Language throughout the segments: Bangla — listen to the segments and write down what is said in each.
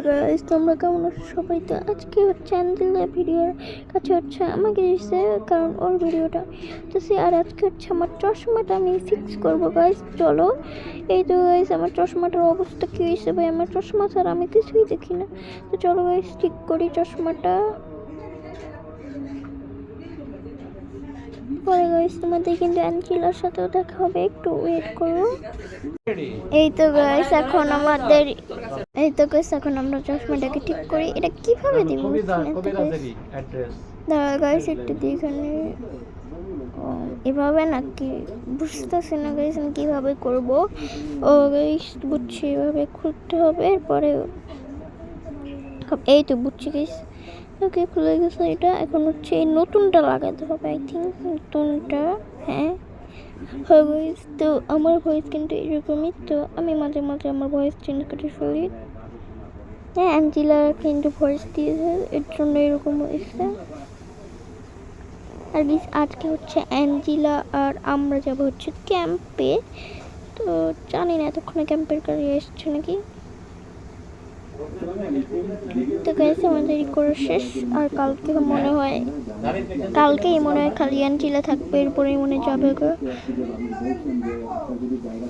গাইস, তোমরা কেমন আছো সবাই? তো আজকে হচ্ছে অ্যাঞ্জেলা ভিডিওর কাছে হচ্ছে আমাকে দিয়েছে, কারণ ওর ভিডিওটা তো সে আর আজকে হচ্ছে আমার চশমাটা আমি ফিক্স করবো গাইস। চলো, এই তো গাইস আমার চশমাটার অবস্থা কী হয়েছে ভাই, আমার চশমা ছাড়া আমি কিছুই দেখি না। তো চলো গাইস ঠিক করি চশমাটা। পরে গাইস তোমাদের কিন্তু অ্যাঞ্জেলার সাথেও দেখা হবে, একটু ওয়েট করো। এই তো গাইস এখন আমরা চশমাটাকে ঠিক করি। এটা কিভাবে দিব দাঁড়া গাইস একটু দেখে এভাবে নাকি বুঝতেছি না গাইস আমি কিভাবে করব। ও গাইস বুঝছি, এভাবে খুলতে হবে, এরপরে এই তো বুঝছি গাইস। ওকে খুলে গেছে এটা, এখন হচ্ছে এই নতুনটা লাগাতে হবে। আই থিঙ্ক নতুনটা, হ্যাঁ গাইস। তো আমার ভয়েস কিন্তু এরকমই, তো আমি মাঝে মাঝে আমার ভয়েস চেঞ্জ করে ফেলি। হ্যাঁ, অ্যাঞ্জেলা কিন্তু ভয়েস দিয়েছে, এর জন্য এরকম হয়েছে। আর গাইস আজকে হচ্ছে অ্যাঞ্জেলা আর আমরা যাব হচ্ছে ক্যাম্পে। তো জানি না এতক্ষণে ক্যাম্পের গাড়ি এসছে নাকি। তো গাইস আমাদের করা শেষ, আর কালকেই মনে হয় খালি অ্যাঞ্জেলা থাকবে, এরপরেই মনে যাবে গো।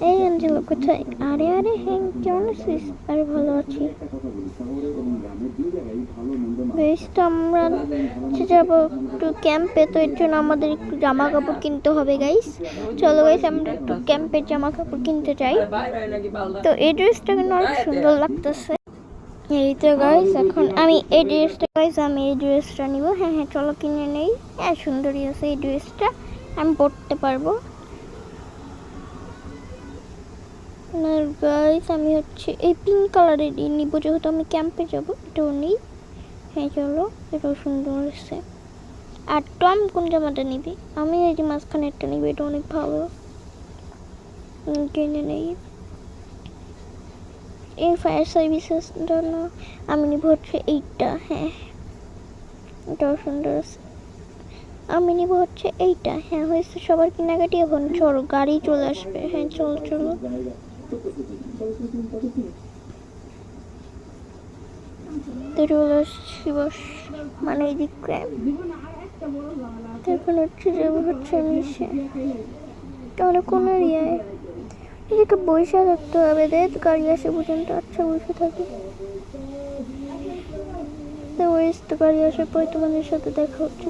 এই অ্যাঞ্জেলা কোথায়? আরে আরে হ্যাঁ, কেমন আছিস? আরে ভালো আছি বেশ। তো আমরা যাবো একটু ক্যাম্পে, তো এর জন্য আমাদের একটু জামা কাপড় কিনতে হবে গাইস। চলো গাইস আমরা একটু ক্যাম্পের জামা কাপড় কিনতে যাই। তো এই ড্রেসটা কিন্তু অনেক সুন্দর লাগতেছে। এই তো গাইস এখন আমি এই ড্রেসটা নিব। হ্যাঁ হ্যাঁ চলো কিনে নেই। হ্যাঁ সুন্দরই আছে এই ড্রেসটা, আমি পরতে পারবো। গাইস আমি হচ্ছে এই পিঙ্ক কালারের নিব, যেহেতু আমি ক্যাম্পে যাবো। এটাও নেই। হ্যাঁ চলো, এটাও সুন্দর আছে। আর টম কোন জামাটা নিবি? আমি এই যে মাঝখানে একটা নিবি, এটা অনেক ভালো, কিনে নেই। এই ফায়ার সার্ভিসেস জন্য আমি নিব হচ্ছে এইটা। হ্যাঁ এটাও সুন্দর আছে, আমি নিব হচ্ছে এইটা। হ্যাঁ হয়েছে সবার কেনাকাটি, এখন চলো গাড়ি চলে আসবে। হ্যাঁ চলো চলো চলে আসছি, বস মানে এই দিকে। এখন হচ্ছে যাবো হচ্ছে আমি অনেক কোনো এরিয়ায় এদিকে বসে থাকতে হবে, দেখ গাড়ি আসে পর্যন্ত। আচ্ছা বসে থাকি, তো গাড়ি আসার পরে তোমাদের সাথে দেখা হচ্ছে।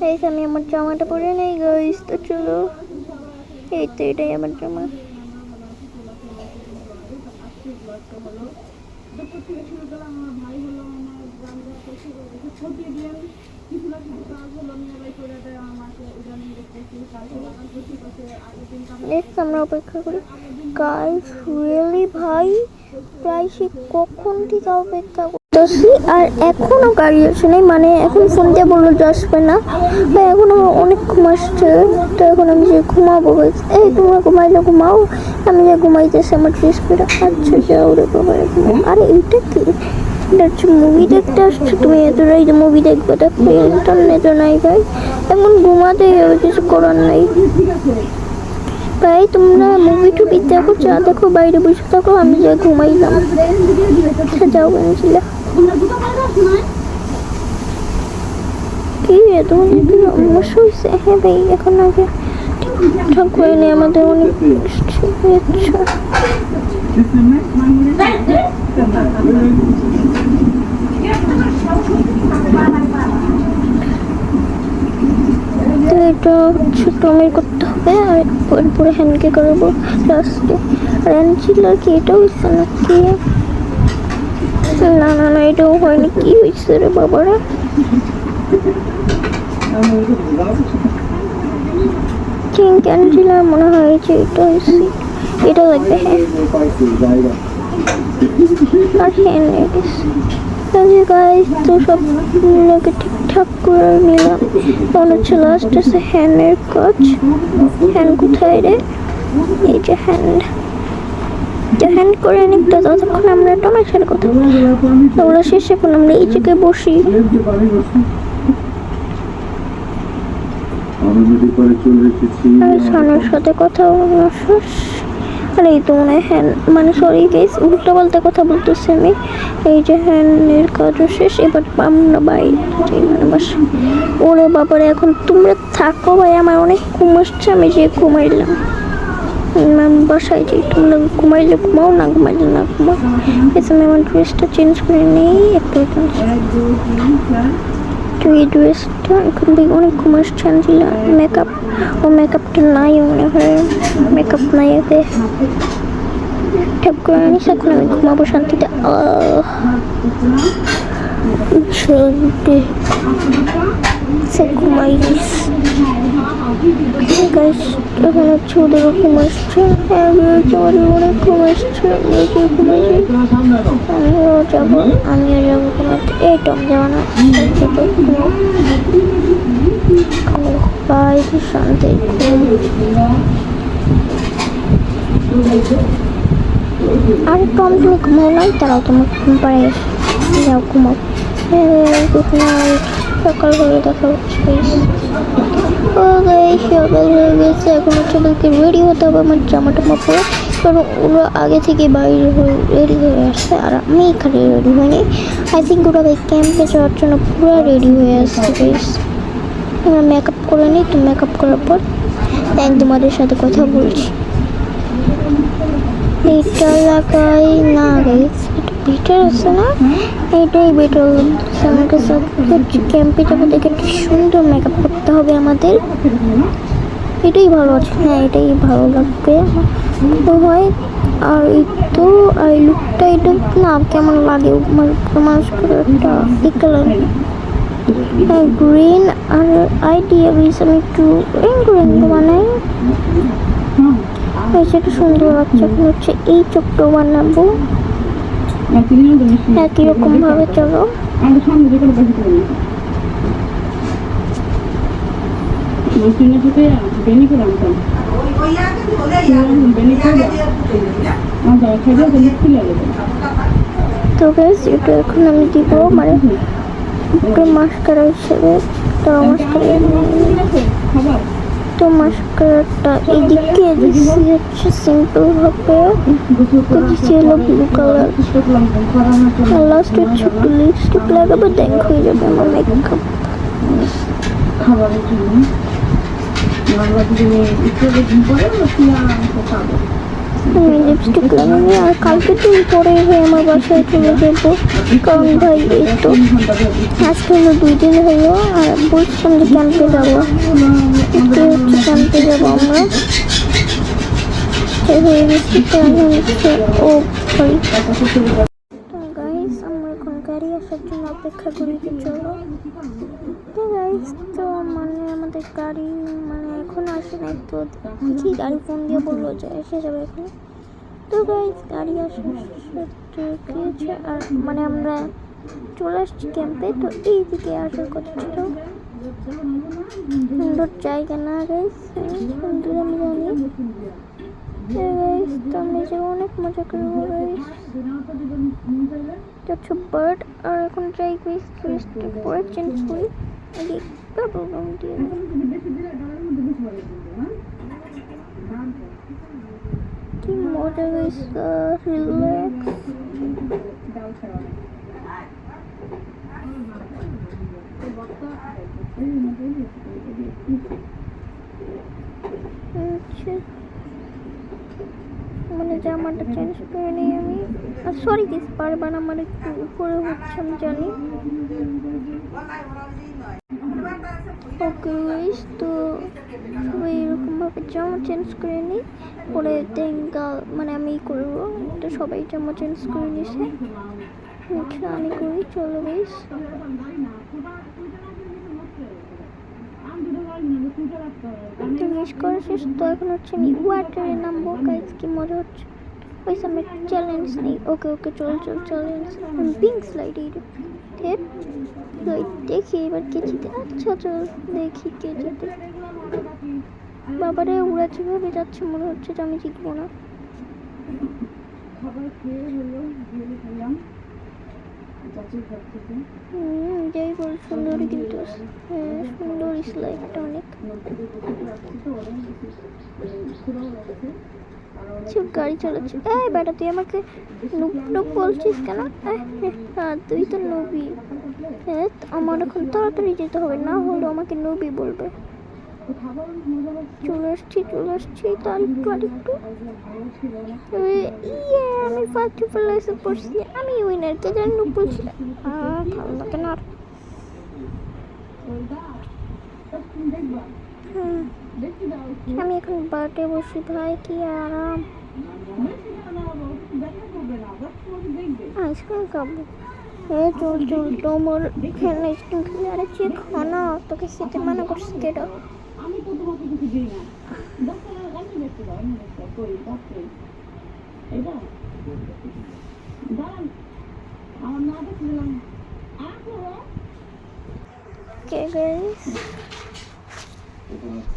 এই আমি আমার জামাটা পরে নেই গাইস, তো চলো। এই তো এটাই আমার জামা। আমরা অপেক্ষা করি গাইস। রিয়েলি ভাই প্রায় সে কখন ঠিক অপেক্ষা করতেছি, আর এখনো গাড়ি আসে নাই। মানে এখন ফোন দিয়ে বললো যে আসবে না, এখন আমার অনেক ঘুম আসছে। তো এখন আমি যে ঘুমাবো গাইস। এই তোমরা ঘুমাইলে ঘুমাও, আমি যে ঘুমাইতেছি আমার ড্রেস করে। আচ্ছা যাও রে বাবা ঘুমাও। আরে এইটা কি? এটা হচ্ছে মুভি দেখতে আসছো তুমি? এতটা এই যে মুভি দেখবো, দেখো ইন্টারনেট নাই ভাই, এখন ঘুমাতে হবে, কিছু করার নাই ভাই। তোমরা মুভি টুভি দেখো, যা দেখো বাইরে বসে থাকো, আমি যা ঘুমাইলাম। আচ্ছা যাও অ্যাঞ্জেলা। কি রে তোমার সমস্যা হয়েছে? হ্যাঁ ভাই এখন আগে ঠিকঠাক হয়নি, আমাদের অনেক তো এটা হচ্ছে টমের করতে হবে, আর পরে হ্যান্ডকে করবো লাস্টে। আর অ্যাঞ্জেলার কি এটা হয়েছে নাকি? না না না এটাও হয়নি। কি হয়েছে রে বাবারা? ঠিক অ্যাঞ্জেলা মনে হয় যে এটা হয়েছে, এটা লাগবে। হ্যাঁ আর হ্যাঁ গাইস, তো সবগুলোকে ঠিকঠাক করে নিলাম। তখন হচ্ছে লাস্ট আছে হ্যান্ডের কাজ। হ্যান্ড কোথায় রে? এই যে হ্যান্ড, হ্যান্ড করে নিতে ততক্ষণ আমরা টমের সাথে কথা বলি। ওগুলো শেষে এখন আমরা এই জায়গায় বসি। সানার সাথে কথা বলা শেষ, আর এই তো মনে হয় হ্যান্ড মানে সরি গাইস উল্টো পাল্টা কথা বলতেছি আমি। এই যে হ্যান্ডের কাজও শেষ, এবার আমরা বাইরে মানে বাসা। ওরে বাবারে এখন তোমরা থাকো ভাই, আমার অনেক ঘুম আসছে, আমি যে ঘুমাইলাম। আমি বাসায় যাই, তোমরা ঘুমাইলে ঘুমাও, না ঘুমাইলে না ঘুমাও। এসে আমি আমার ড্রেসটা চেঞ্জ করে নিই একটু। তো এই ড্রেসটা এখন অনেক ঘুম আসছে, আনছিলাম মেকআপ, ও মেকআপটা নাই মনে হয়, মেকআপ নাই এতে ঠিক করে আনিস। এখন আমি ঘুমাবো শান্তিতে। সে ঘুমাই গাইস, এখন হচ্ছে ওদেরও ঘুম আসছে, অনেক ঘুম আসছে, আমিও যাবো ঘুমাতে। এই টম যাবো না, বাইরে শান্তি ঘুম। আরে টম তুমি ঘুমাও নাই, তারাও তোমার ঘুম পাড়ে যাও ঘুমাও। সকাল হয়ে দেখা হচ্ছে। ও গাইস সকাল হয়ে গেছে, এখন হচ্ছে ওদেরকে রেডি হতে হবে আমার জামা টামা পরে, কারণ ওরা আগে থেকে বাইরে হয়ে রেডি হয়ে আসছে আর আমি এখানে রেডি হইনি। আই থিঙ্ক ওরা ভাই ক্যাম্পে যাওয়ার জন্য পুরো রেডি হয়ে আসছে গাইস। আমরা মেকআপ করে নিই, তো মেকআপ করার পর তোমাদের সাথে কথা বলছি। এইটা লাগাই না গাইস, এটা বেটার আছে না, এটাই বেটার লাগছে আমার কাছে। ক্যাম্পে যাবো দেখে একটু সুন্দর মেকআপ করতে হবে আমাদের, এটাই ভালো আছে। হ্যাঁ এটাই ভালো লাগবে হয়। আর এই তো এই লুকটা এটা না কেমন লাগে মানুষ করে একটা এই কালার গ্রিন আর আইডিয়া বেশ আমি একটু গ্রিন বানাই, সেটা সুন্দর লাগছে। এখন হচ্ছে এই চোখটাও বানাবো একই রকম ভাবে। চলো তো গাইস এটা এখন আমি দিব মানে মাস্কারা হিসেবে। তো মাস্কারাটা এইদিকে দিচ্ছি হচ্ছে সিম্পল ভাবে, দিচ্ছি হলো ব্লু কালার। লাস্ট হচ্ছে একটু লিপস্টিক লাগাবো, দেখ হয়ে যাবে আমার মেকআপ। আমি লিপস্টিক লাগাবো আর কালকে দিন পরে আমার বাসায় চলে যাবো, কারণ ভাই এই তো আজকে হলো 2 দিন হলো আর বলছিলাম যে ক্যাম্পে যাবো, ক্যাম্পে যাবো আমরা। ও সরি গাইস, আমরা এখন গাড়ি আসার জন্য অপেক্ষা করি। চলো তো গাইস, তো মানে আমাদের গাড়ি মানে এখন আসে নাই, তো কি গাড়ি ফোন দিয়ে বললো যে এসে যাবে এখানে। তো গাইস গাড়ি আসার কি হচ্ছে আর মানে আমরা চলে আসছি ক্যাম্পে। তো এই দিকে আসার কথা ছিল, সুন্দর জায়গা না গাইস, সুন্দর আমি জানি। তো আমরা যে অনেক মজা করবো গাইস, হচ্ছে বার্ড। আর এখন যাই গাইস পরে চেঞ্জ করি, প্রোগ্রাম দিয়ে কি মজা গাইস, রিল্যাক্স। মানে জামাটা চেঞ্জ করে নিই আমি। আর সরি গাইস বারবার আমার একটু উপরে হচ্ছে আমি জানি। ওকে গাইস, তো সবাই এরকমভাবে জামা চেঞ্জ করে নিই, পরে দেঙ্গা মানে আমি করবো। তো সবাই জামা চেঞ্জ করে নিছে, আমি করি। চলো গাইস তো মিস করা শেষ, তো এখন হচ্ছে আমি ওয়াটারে নামবো গাইস। কি মজা হচ্ছে ওই সামনে চ্যালেঞ্জ নেই। ওকে চল চ্যালেঞ্জ পিঙ্ক স্লাইড দেখি এবার কে জিতে। আচ্ছা চল দেখি কে জিতে। বাবারে ওরা যেভাবে যাচ্ছে মনে হচ্ছে যে আমি জিতবো না। যাই বল সুন্দরী, কিন্তু সুন্দর স্লাইডটা অনেক। চুপ গাড়ি চালাচ্ছি। এই বেটা তুই আমাকে নুব নুব বলছিস কেন? তুই তো নবী। আমার এখন তাড়াতাড়ি যেতে হবে, না হলে আমাকে নবী বলবে। চলে আসছি তার একটু আমি ফার্স্ট ফেলে এসে পড়ছি, আমি উইনার। কে জানি নুব বলছিল। ভালো লাগে না আর। আমি এখন বাটে বসি ভাই, কি আরাম। আইসক্রিম খাবো। চল তোমার এখানে আইসক্রিম খেলে আরে চেয়ে খানা, তোকে খেতে মানা করছি কেটা?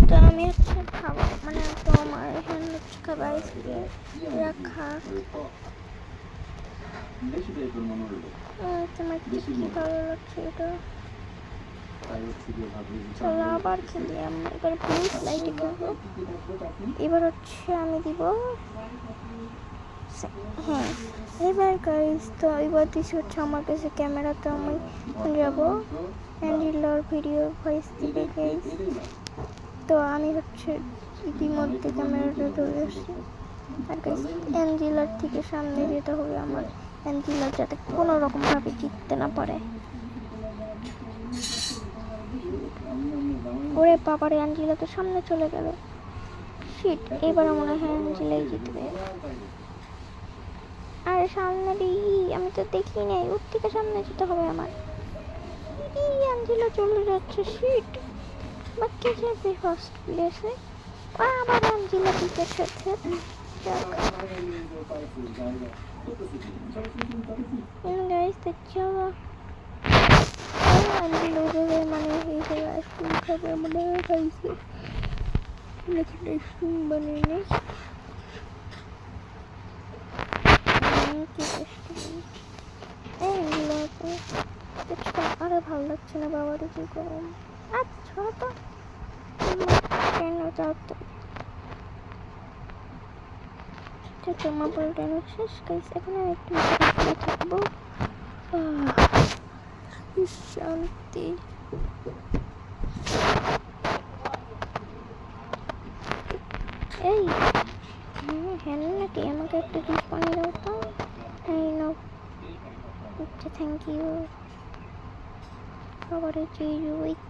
তো আমি হচ্ছে খাবো, মানে তোমার এখানে হচ্ছে খাবার আইসক্রিম রাখা। তোমার কি ভালো লাগছে এটা? চলো আবার খেলি আমরা, এবার ব্লু স্লাইডে খেলবো। এবার হচ্ছে আমি দিব, হ্যাঁ এবার গাইস। তো এবার দিচ্ছি হচ্ছে আমার কাছে ক্যামেরাতে আমি যাবো অ্যাঞ্জেলার ভিডিও ভয়েস দিবে গাইস। তো আমি হচ্ছে ইতিমধ্যে ক্যামেরাটা ধরে আসছি। আর গাইস অ্যাঞ্জেলার থেকে সামনে যেতে হবে আমার, অ্যাঞ্জেলা যাতে কোনো রকমভাবে জিততে না পারে। ওরে বাবারে, অ্যাঞ্জেলা তো সামনে চলে গেল। শিট, এবার মনে হয় অ্যাঞ্জেলাই জিতবে। আর সামনে আমি তো দেখি নাই, ওর থেকে সামনে যেতে হবে আমার। অ্যাঞ্জেলা চলে যাচ্ছে। শিট, বা কে যাবে ফার্স্ট প্লেসে? আবার অ্যাঞ্জেলা দিকে সাথে। গাইস তো চলো মানে হিসেবে আইসক্রিম খাবে মনে হয় খাইছে, নাকি আইসক্রিম বানিয়ে নেই। আরে ভালো লাগছে না বাবা, কি গরম। আচ্ছা তো কেন যাতে তোমার বলটা শেষ গাইস। এখন আমি একটু থাকবো, শান্তি। এই হ্যাঁ নাকি আমাকে একটা জুস পানি দাও তো। এই নাও। আচ্ছা থ্যাংক ইউ। আবার ওয়েট।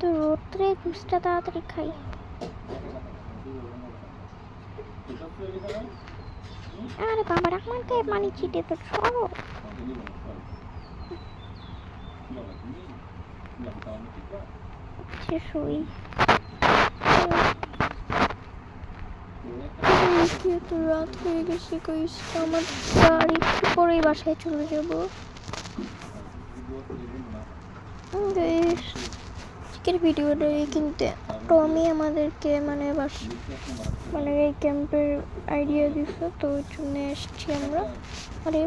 তো রোদ্রে জুসটা তাড়াতাড়ি খাই। আরে বাবা আমাকে পানি ছিটে তো সরো। শুই তো রাত হয়ে গেছে গাইস। আমার গাড়ি একটু পরেই বাসায় চলে যাবো গাইস। আজকের ভিডিওটা কিন্তু টমি আমাদেরকে মানে মানে এই ক্যাম্পের আইডিয়া দিচ্ছে, তো ওই জন্য এসছি আমরা। আরে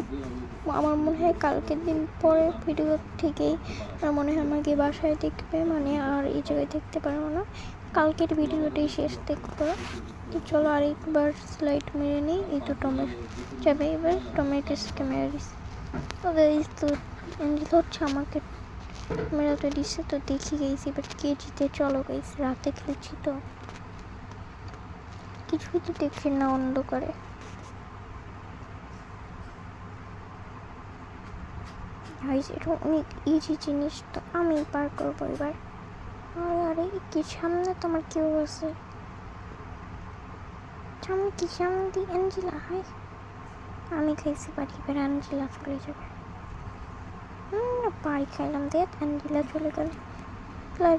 আমার মনে হয় কালকের দিন পরে ভিডিও থেকেই আমার মনে হয় আমাকে বাসায় দেখবে, মানে আর এই জায়গায় দেখতে পারবো না। কালকের ভিডিওটাই শেষ দেখবো। তো চলো আরেকবার স্লাইড মেরে নিই। এই তো টমের যাবে, এবার টমের কাছে ক্যামেরা দিচ্ছে। তো গাইস তো অ্যাঞ্জেলা হচ্ছে আমাকে ক্যামেরাটা দিচ্ছে, তো দেখি গেছি এবার কে জিতে। চলো গাইস, রাতে খেলছি তো কিছুই তো দেখি না অন্ধকারে। এটা অনেক ইজি জিনিস, তো আমি পার করবো এবার। আরে কি সামনে তোমার কেউ আছে? সামনে কি সামনে দিয়ে অ্যাঞ্জেলা? হাই আমি খাইছি বাড়ি, এবার অ্যাঞ্জেলা চলে যাবে। বাড়ি খাইলাম, দেখ অ্যাঞ্জেলা চলে গেল।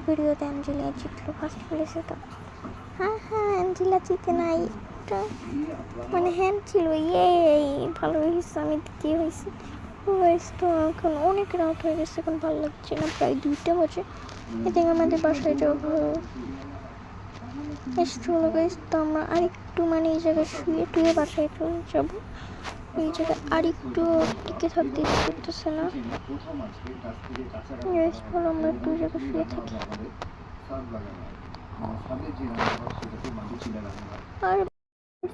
ভিডিওতে অ্যাঞ্জেলা জিতলো ফার্স্ট প্লেসে। তো হ্যাঁ অ্যাঞ্জেলা জিতে নাই, মানে হ্যান্ড ছিল। ভালো হয়েছে, আমি কি হয়েছে তো এখন অনেক রাত হয়ে গেছে, এখন ভালো লাগছে না, প্রায় 2টা বাজে। এদিকে আমাদের বাসায় যাওয়া ভালো চলো গাইস। তো আমরা আরেকটু মানে এই জায়গায় শুয়ে বাসায় চলে যাবো। এই জায়গায় আর একটু টিকে থাকতে ইচ্ছে করতেছে না। চলো আমরা একটু ওই জায়গায় শুয়ে থাকি। আর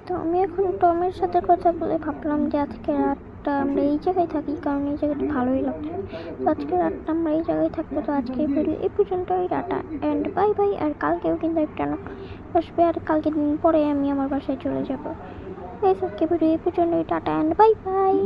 তো আমি এখন টমের সাথে কথা বলে ভাবলাম যে আজকে রাতটা আমরা এই জায়গায় থাকি, কারণ এই জায়গাটা ভালোই লাগছে। তো আজকে রাতটা আমরা এই জায়গায় থাকবো। তো আজকে ভিডিও এই পর্যন্তই, টাটা অ্যান্ড বাই বাই। আর কালকেও কিন্তু একটা না আসবে, আর কালকে দিন পরে আমি আমার বাসায় চলে যাবো। এই আজকে ভিডিও এই পর্যন্তই, টাটা অ্যান্ড বাই বাই।